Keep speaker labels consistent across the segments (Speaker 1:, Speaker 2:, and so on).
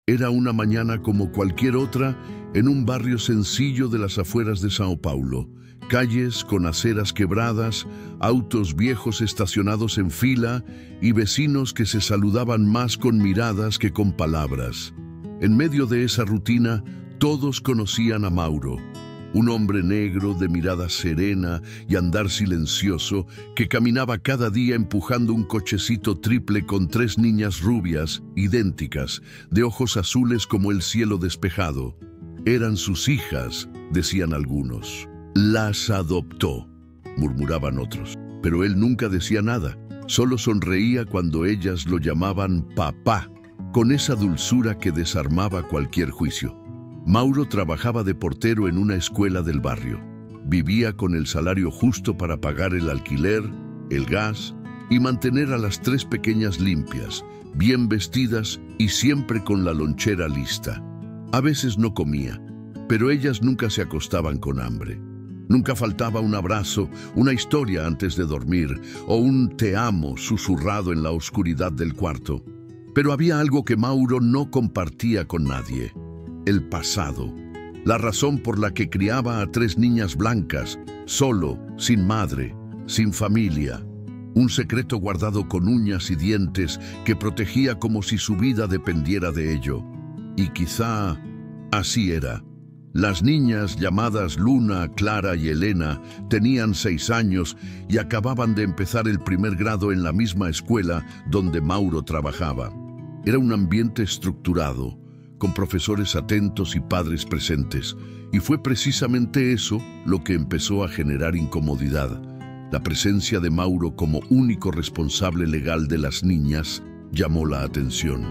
Speaker 1: Era una mañana como cualquier otra en un barrio sencillo de las afueras de Sao Paulo. Calles con aceras quebradas, autos viejos estacionados en fila y vecinos que se saludaban más con miradas que con palabras. En medio de esa rutina, todos conocían a Mauro, un hombre negro de mirada serena y andar silencioso que caminaba cada día empujando un cochecito triple con 3 niñas rubias, idénticas, de ojos azules como el cielo despejado. Eran sus hijas, decían algunos. Las adoptó, murmuraban otros. Pero él nunca decía nada, solo sonreía cuando ellas lo llamaban papá, con esa dulzura que desarmaba cualquier juicio. Mauro trabajaba de portero en una escuela del barrio. Vivía con el salario justo para pagar el alquiler, el gas y mantener a las 3 pequeñas limpias, bien vestidas y siempre con la lonchera lista. A veces no comía, pero ellas nunca se acostaban con hambre. Nunca faltaba un abrazo, una historia antes de dormir o un te amo susurrado en la oscuridad del cuarto. Pero había algo que Mauro no compartía con nadie: el pasado, la razón por la que criaba a 3 niñas blancas, solo, sin madre, sin familia. Un secreto guardado con uñas y dientes que protegía como si su vida dependiera de ello. Y quizá así era. Las niñas llamadas Luna, Clara y Elena tenían 6 años y acababan de empezar el primer grado en la misma escuela donde Mauro trabajaba. Era un ambiente estructurado, con profesores atentos y padres presentes, y fue precisamente eso lo que empezó a generar incomodidad. La presencia de Mauro como único responsable legal de las niñas llamó la atención.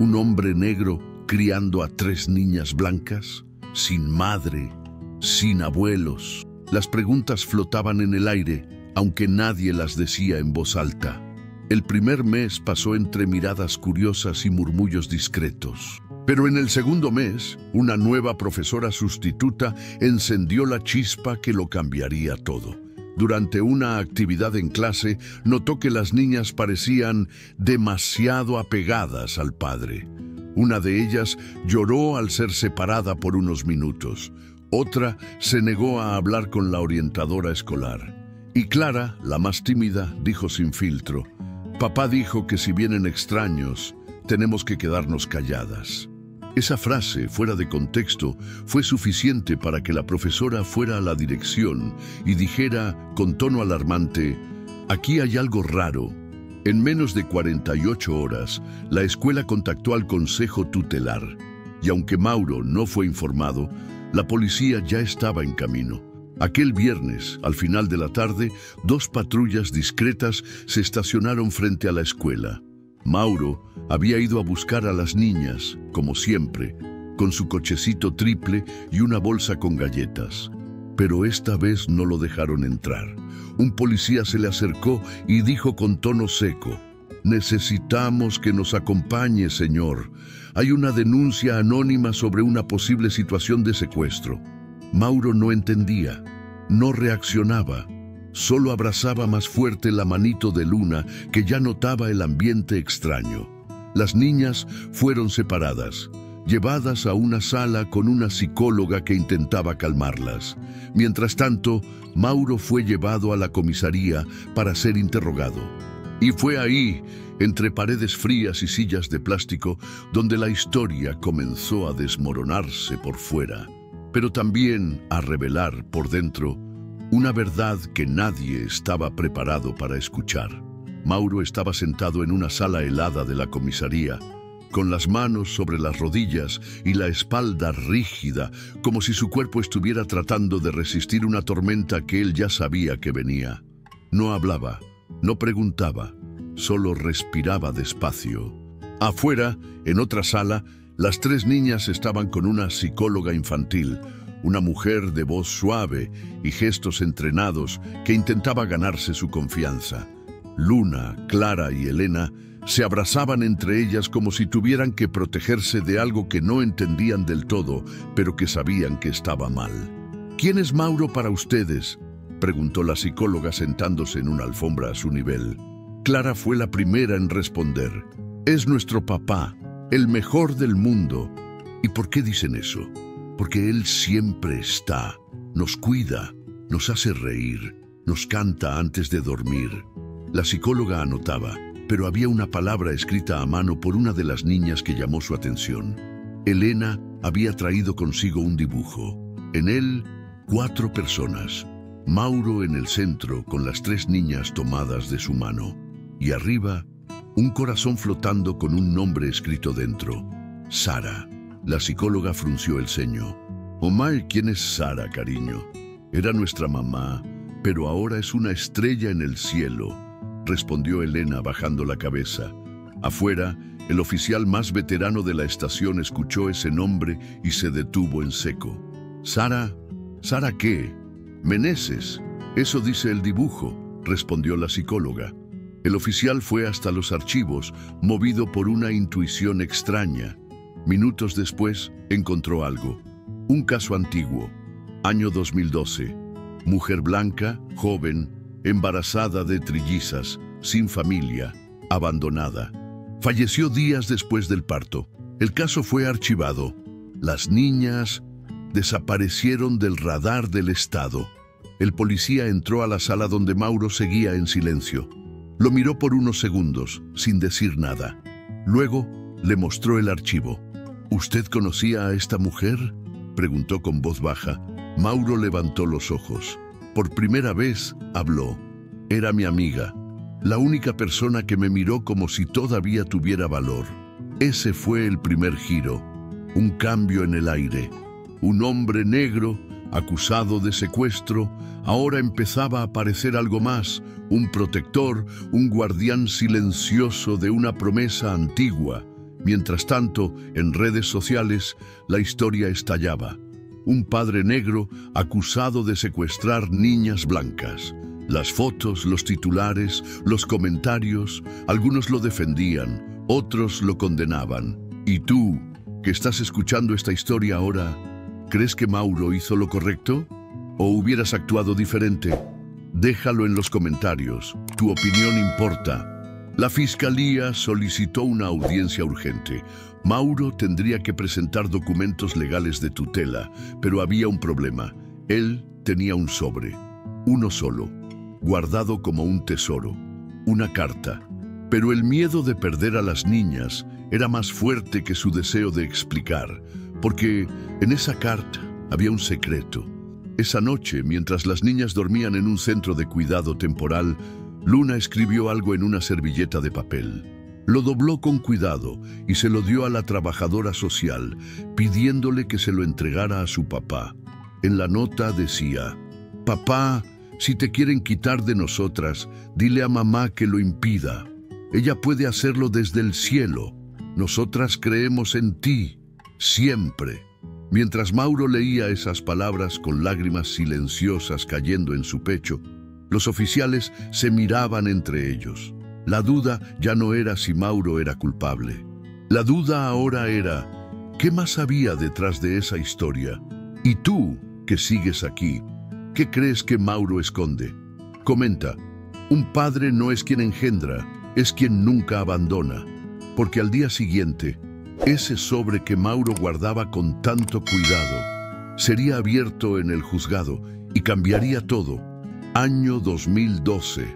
Speaker 1: Un hombre negro criando a 3 niñas blancas, sin madre, sin abuelos. Las preguntas flotaban en el aire, aunque nadie las decía en voz alta. El primer mes pasó entre miradas curiosas y murmullos discretos. Pero en el segundo mes, una nueva profesora sustituta encendió la chispa que lo cambiaría todo. Durante una actividad en clase, notó que las niñas parecían demasiado apegadas al padre. Una de ellas lloró al ser separada por unos minutos. Otra se negó a hablar con la orientadora escolar. Y Clara, la más tímida, dijo sin filtro: «Papá dijo que si vienen extraños, tenemos que quedarnos calladas». Esa frase, fuera de contexto, fue suficiente para que la profesora fuera a la dirección y dijera con tono alarmante: «Aquí hay algo raro». En menos de 48 horas, la escuela contactó al consejo tutelar, y aunque Mauro no fue informado, la policía ya estaba en camino. Aquel viernes, al final de la tarde, 2 patrullas discretas se estacionaron frente a la escuela. Mauro había ido a buscar a las niñas, como siempre, con su cochecito triple y una bolsa con galletas. Pero esta vez no lo dejaron entrar. Un policía se le acercó y dijo con tono seco: «Necesitamos que nos acompañe, señor. Hay una denuncia anónima sobre una posible situación de secuestro». Mauro no entendía, no reaccionaba. Solo abrazaba más fuerte la manito de Luna, que ya notaba el ambiente extraño. Las niñas fueron separadas, llevadas a una sala con una psicóloga que intentaba calmarlas. Mientras tanto, Mauro fue llevado a la comisaría para ser interrogado. Y fue ahí, entre paredes frías y sillas de plástico, donde la historia comenzó a desmoronarse por fuera, pero también a revelar por dentro una verdad que nadie estaba preparado para escuchar. Mauro estaba sentado en una sala helada de la comisaría, con las manos sobre las rodillas y la espalda rígida, como si su cuerpo estuviera tratando de resistir una tormenta que él ya sabía que venía. No hablaba, no preguntaba, solo respiraba despacio. Afuera, en otra sala, las 3 niñas estaban con una psicóloga infantil, una mujer de voz suave y gestos entrenados que intentaba ganarse su confianza. Luna, Clara y Elena se abrazaban entre ellas como si tuvieran que protegerse de algo que no entendían del todo, pero que sabían que estaba mal. «¿Quién es Mauro para ustedes?», preguntó la psicóloga sentándose en una alfombra a su nivel. Clara fue la primera en responder: «Es nuestro papá. el mejor del mundo. ¿Y por qué dicen eso? Porque Él siempre está, nos cuida, nos hace reír, nos canta antes de dormir. La psicóloga anotaba, pero había una palabra escrita a mano por una de las niñas que llamó su atención. Elena había traído consigo un dibujo. En él, 4 personas. Mauro en el centro con las 3 niñas tomadas de su mano. Y arriba, un corazón flotando con un nombre escrito dentro. Sara. La psicóloga frunció el ceño. Omar, ¿quién es Sara, cariño? Era nuestra mamá, pero ahora es una estrella en el cielo, respondió Elena bajando la cabeza. Afuera, el oficial más veterano de la estación escuchó ese nombre y se detuvo en seco. ¿Sara? ¿Sara qué? Meneses. Eso dice el dibujo, respondió la psicóloga. El oficial fue hasta los archivos, movido por una intuición extraña. Minutos después, encontró algo. Un caso antiguo. Año 2012. Mujer blanca, joven, embarazada de trillizas, sin familia, abandonada. Falleció días después del parto. El caso fue archivado. Las niñas desaparecieron del radar del Estado. El policía entró a la sala donde Mauro seguía en silencio. Lo miró por unos segundos, sin decir nada. Luego, le mostró el archivo. ¿Usted conocía a esta mujer?, preguntó con voz baja. Mauro levantó los ojos. Por primera vez, habló. Era mi amiga, la única persona que me miró como si todavía tuviera valor. Ese fue el primer giro, un cambio en el aire. Un hombre negro, acusado de secuestro, ahora empezaba a aparecer algo más, un protector, un guardián silencioso de una promesa antigua. Mientras tanto, en redes sociales, la historia estallaba. Un padre negro acusado de secuestrar niñas blancas. Las fotos, los titulares, los comentarios, algunos lo defendían, otros lo condenaban. ¿Y tú, que estás escuchando esta historia ahora, crees que Mauro hizo lo correcto? ¿O hubieras actuado diferente? Déjalo en los comentarios. Tu opinión importa. La Fiscalía solicitó una audiencia urgente. Mauro tendría que presentar documentos legales de tutela, pero había un problema. Él tenía un sobre, uno solo, guardado como un tesoro, una carta. Pero el miedo de perder a las niñas era más fuerte que su deseo de explicar, porque en esa carta había un secreto. Esa noche, mientras las niñas dormían en un centro de cuidado temporal, Luna escribió algo en una servilleta de papel. Lo dobló con cuidado y se lo dio a la trabajadora social, pidiéndole que se lo entregara a su papá. En la nota decía: «Papá, si te quieren quitar de nosotras, dile a mamá que lo impida. Ella puede hacerlo desde el cielo. Nosotras creemos en ti, siempre». Mientras Mauro leía esas palabras con lágrimas silenciosas cayendo en su pecho, los oficiales se miraban entre ellos. La duda ya no era si Mauro era culpable. La duda ahora era, ¿qué más había detrás de esa historia? Y tú, que sigues aquí, ¿qué crees que Mauro esconde? Comenta. Un padre no es quien engendra, es quien nunca abandona. Porque al día siguiente, ese sobre que Mauro guardaba con tanto cuidado sería abierto en el juzgado y cambiaría todo. Año 2012.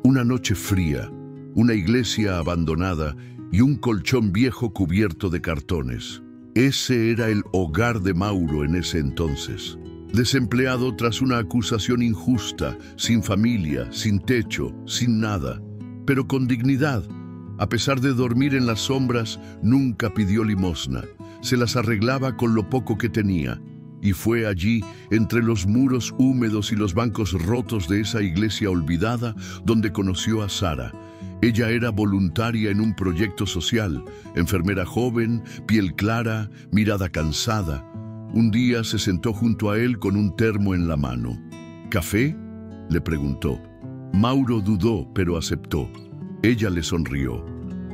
Speaker 1: Una noche fría, una iglesia abandonada y un colchón viejo cubierto de cartones. Ese era el hogar de Mauro en ese entonces. Desempleado tras una acusación injusta, sin familia, sin techo, sin nada, pero con dignidad. A pesar de dormir en las sombras, nunca pidió limosna. Se las arreglaba con lo poco que tenía. Y fue allí, entre los muros húmedos y los bancos rotos de esa iglesia olvidada, donde conoció a Sara. Ella era voluntaria en un proyecto social, enfermera joven, piel clara, mirada cansada. Un día se sentó junto a él con un termo en la mano. ¿Café?, le preguntó. Mauro dudó, pero aceptó. Ella le sonrió.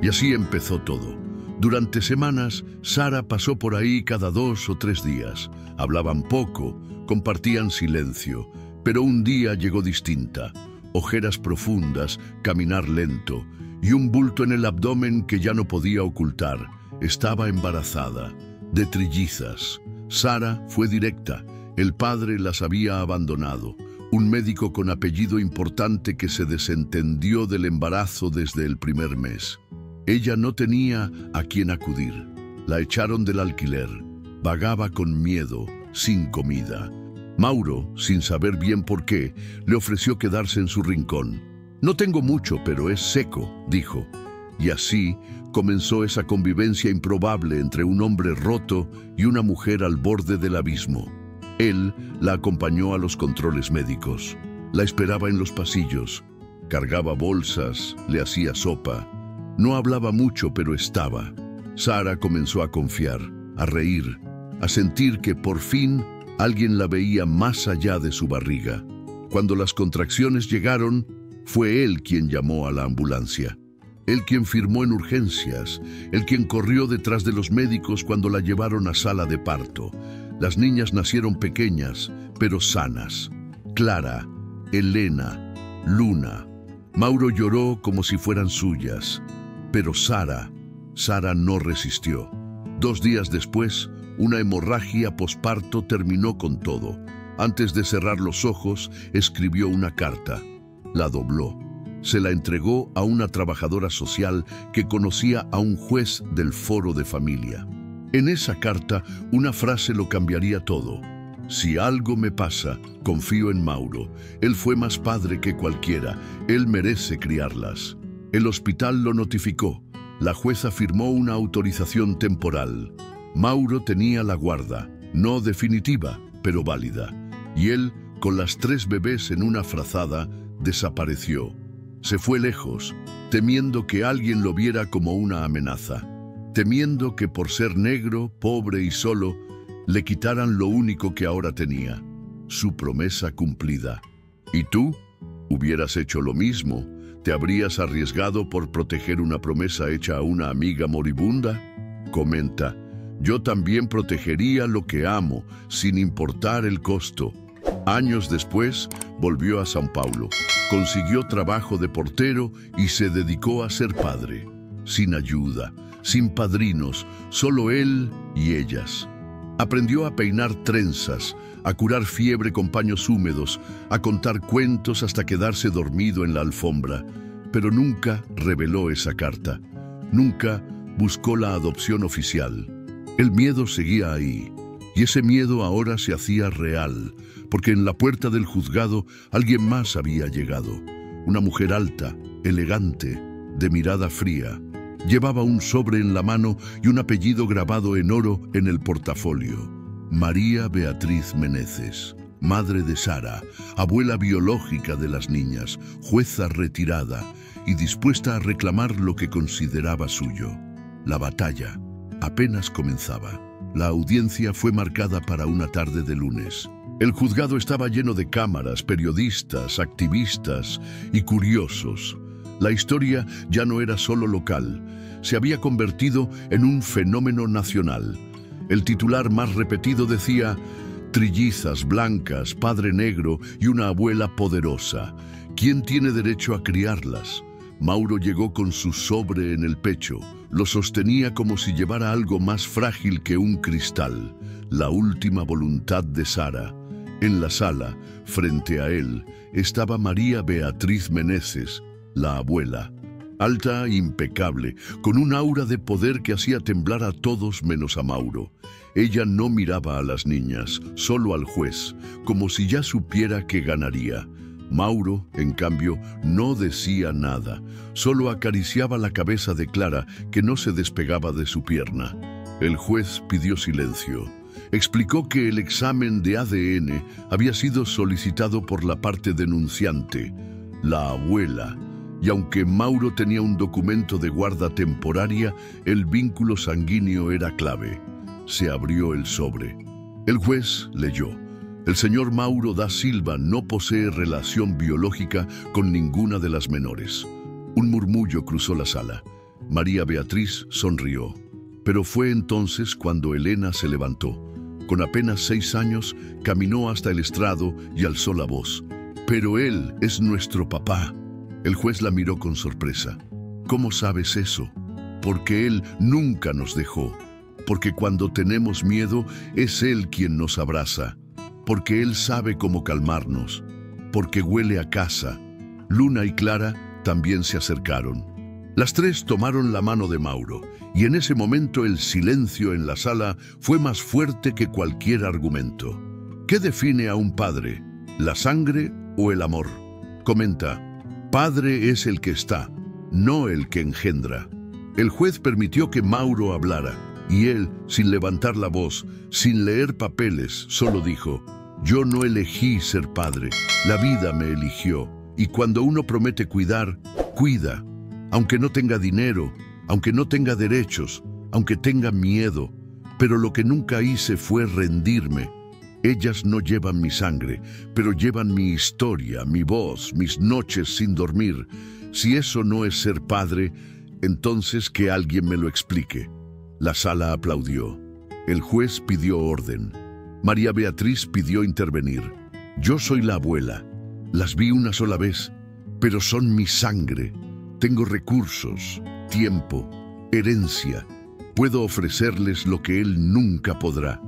Speaker 1: Y así empezó todo. Durante semanas, Sara pasó por ahí cada 2 o 3 días. Hablaban poco, compartían silencio, pero un día llegó distinta. Ojeras profundas, caminar lento y un bulto en el abdomen que ya no podía ocultar. Estaba embarazada, de trillizas. Sara fue directa. El padre las había abandonado. Un médico con apellido importante que se desentendió del embarazo desde el primer mes. Ella no tenía a quién acudir. La echaron del alquiler. Vagaba con miedo, sin comida. Mauro, sin saber bien por qué, le ofreció quedarse en su rincón. «No tengo mucho, pero es seco», dijo. Y así comenzó esa convivencia improbable entre un hombre roto y una mujer al borde del abismo. Él la acompañó a los controles médicos. La esperaba en los pasillos. Cargaba bolsas, le hacía sopa. No hablaba mucho, pero estaba. Sara comenzó a confiar, a reír, a sentir que por fin alguien la veía más allá de su barriga. Cuando las contracciones llegaron, fue él quien llamó a la ambulancia. Él quien firmó en urgencias, él quien corrió detrás de los médicos cuando la llevaron a sala de parto. Las niñas nacieron pequeñas, pero sanas. Clara, Elena, Luna. Mauro lloró como si fueran suyas. Pero Sara no resistió. 2 días después, una hemorragia posparto terminó con todo. Antes de cerrar los ojos, escribió una carta. La dobló. Se la entregó a una trabajadora social que conocía a un juez del foro de familia. En esa carta, una frase lo cambiaría todo. «Si algo me pasa, confío en Mauro. Él fue más padre que cualquiera. Él merece criarlas». El hospital lo notificó. La jueza firmó una autorización temporal. Mauro tenía la guarda, no definitiva, pero válida. Y él, con las 3 bebés en una frazada, desapareció. Se fue lejos, temiendo que alguien lo viera como una amenaza. Temiendo que por ser negro, pobre y solo, le quitaran lo único que ahora tenía, su promesa cumplida. ¿Y tú? ¿Hubieras hecho lo mismo? ¿Te habrías arriesgado por proteger una promesa hecha a una amiga moribunda? Comenta, yo también protegería lo que amo, sin importar el costo. Años después, volvió a São Paulo, consiguió trabajo de portero y se dedicó a ser padre. Sin ayuda, sin padrinos, solo él y ellas. Aprendió a peinar trenzas, a curar fiebre con paños húmedos, a contar cuentos hasta quedarse dormido en la alfombra. Pero nunca reveló esa carta. Nunca buscó la adopción oficial. El miedo seguía ahí. Y ese miedo ahora se hacía real, porque en la puerta del juzgado alguien más había llegado. Una mujer alta, elegante, de mirada fría. Llevaba un sobre en la mano y un apellido grabado en oro en el portafolio. María Beatriz Meneses, madre de Sara, abuela biológica de las niñas, jueza retirada y dispuesta a reclamar lo que consideraba suyo. La batalla apenas comenzaba. La audiencia fue marcada para una tarde de lunes. El juzgado estaba lleno de cámaras, periodistas, activistas y curiosos. La historia ya no era solo local, se había convertido en un fenómeno nacional. El titular más repetido decía: trillizas blancas, padre negro y una abuela poderosa. ¿Quién tiene derecho a criarlas? Mauro llegó con su sobre en el pecho. Lo sostenía como si llevara algo más frágil que un cristal, la última voluntad de Sara. En la sala, frente a él, estaba María Beatriz Meneses, la abuela. Alta e impecable, con un aura de poder que hacía temblar a todos menos a Mauro. Ella no miraba a las niñas, solo al juez, como si ya supiera que ganaría. Mauro, en cambio, no decía nada, solo acariciaba la cabeza de Clara, que no se despegaba de su pierna. El juez pidió silencio. Explicó que el examen de ADN había sido solicitado por la parte denunciante, la abuela, y aunque Mauro tenía un documento de guarda temporaria, el vínculo sanguíneo era clave. Se abrió el sobre. El juez leyó: el señor Mauro da Silva no posee relación biológica con ninguna de las menores. Un murmullo cruzó la sala. María Beatriz sonrió. Pero fue entonces cuando Elena se levantó. Con apenas 6 años, caminó hasta el estrado y alzó la voz: «Pero él es nuestro papá». El juez la miró con sorpresa. «¿Cómo sabes eso?». porque Él nunca nos dejó, porque cuando tenemos miedo es Él quien nos abraza, porque Él sabe cómo calmarnos, porque huele a casa. Luna y Clara también se acercaron. Las tres tomaron la mano de Mauro, y en ese momento el silencio en la sala fue más fuerte que cualquier argumento. ¿Qué define a un padre? ¿La sangre o el amor? Comenta: padre es el que está, no el que engendra. El juez permitió que Mauro hablara, y él, sin levantar la voz, sin leer papeles, solo dijo: yo no elegí ser padre, la vida me eligió, y cuando uno promete cuidar, cuida, aunque no tenga dinero, aunque no tenga derechos, aunque tenga miedo. Pero lo que nunca hice fue rendirme. Ellas no llevan mi sangre, pero llevan mi historia, mi voz, mis noches sin dormir. Si eso no es ser padre, entonces que alguien me lo explique. La sala aplaudió. El juez pidió orden. María Beatriz pidió intervenir. Yo soy la abuela. Las vi una sola vez, pero son mi sangre. Tengo recursos, tiempo, herencia. Puedo ofrecerles lo que él nunca podrá.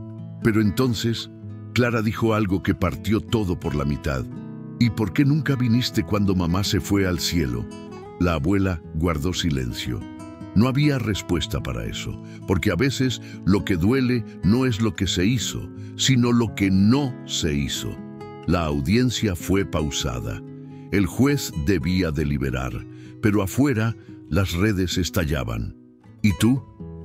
Speaker 1: Pero entonces, Clara dijo algo que partió todo por la mitad. ¿Y por qué nunca viniste cuando mamá se fue al cielo? La abuela guardó silencio. No había respuesta para eso, porque a veces lo que duele no es lo que se hizo, sino lo que no se hizo. La audiencia fue pausada. El juez debía deliberar, pero afuera las redes estallaban. ¿Y tú?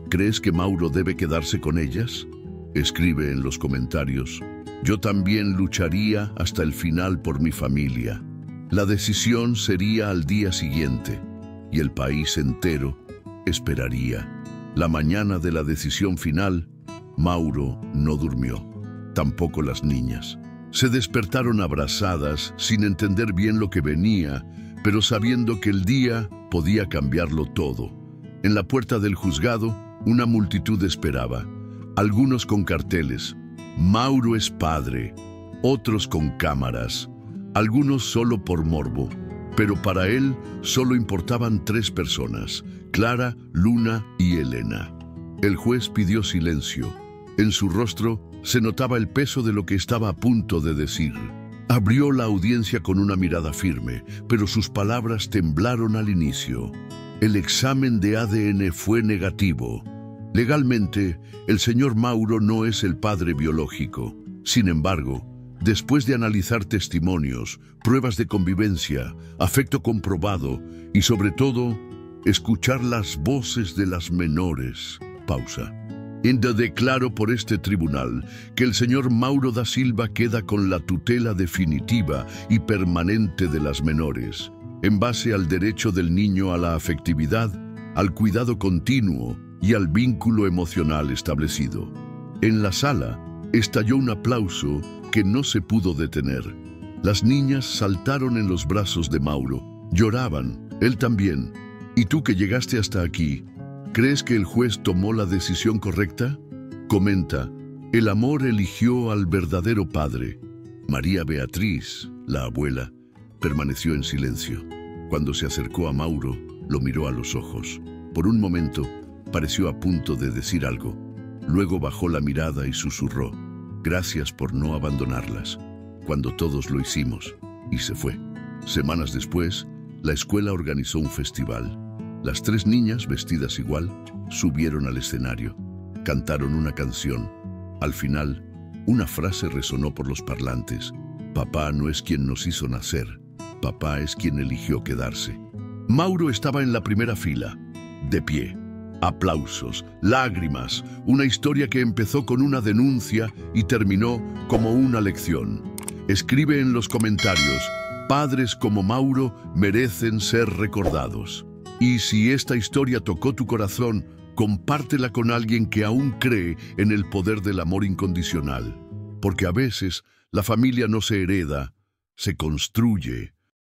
Speaker 1: ¿Crees que Mauro debe quedarse con ellas? Escribe en los comentarios: yo también lucharía hasta el final por mi familia. La decisión sería al día siguiente, y el país entero esperaría. La mañana de la decisión final, Mauro no durmió, tampoco las niñas. Se despertaron abrazadas, sin entender bien lo que venía, pero sabiendo que el día podía cambiarlo todo. En la puerta del juzgado, una multitud esperaba, algunos con carteles: Mauro es padre, otros con cámaras, algunos solo por morbo. Pero para él solo importaban 3 personas: Clara, Luna y Elena. El juez pidió silencio. En su rostro se notaba el peso de lo que estaba a punto de decir. Abrió la audiencia con una mirada firme, pero sus palabras temblaron al inicio. El examen de ADN fue negativo. Legalmente, el señor Mauro no es el padre biológico. Sin embargo, después de analizar testimonios, pruebas de convivencia, afecto comprobado y sobre todo, escuchar las voces de las menores. Pausa. Declaro por este tribunal que el señor Mauro da Silva queda con la tutela definitiva y permanente de las menores, en base al derecho del niño a la afectividad, al cuidado continuo y al vínculo emocional establecido. En la sala estalló un aplauso que no se pudo detener. Las niñas saltaron en los brazos de Mauro, lloraban, él también. ¿Y tú que llegaste hasta aquí, crees que el juez tomó la decisión correcta? Comenta: el amor eligió al verdadero padre. María Beatriz, la abuela, permaneció en silencio. Cuando se acercó a Mauro, lo miró a los ojos. Por un momento, pareció a punto de decir algo. Luego bajó la mirada y susurró: gracias por no abandonarlas, cuando todos lo hicimos. Y se fue. Semanas después, la escuela organizó un festival. Las 3 niñas, vestidas igual, subieron al escenario. Cantaron una canción. Al final, una frase resonó por los parlantes: papá no es quien nos hizo nacer, papá es quien eligió quedarse. Mauro estaba en la primera fila, de pie. Aplausos, lágrimas, una historia que empezó con una denuncia y terminó como una lección. Escribe en los comentarios: padres como Mauro merecen ser recordados. Y si esta historia tocó tu corazón, compártela con alguien que aún cree en el poder del amor incondicional. Porque a veces la familia no se hereda, se construye.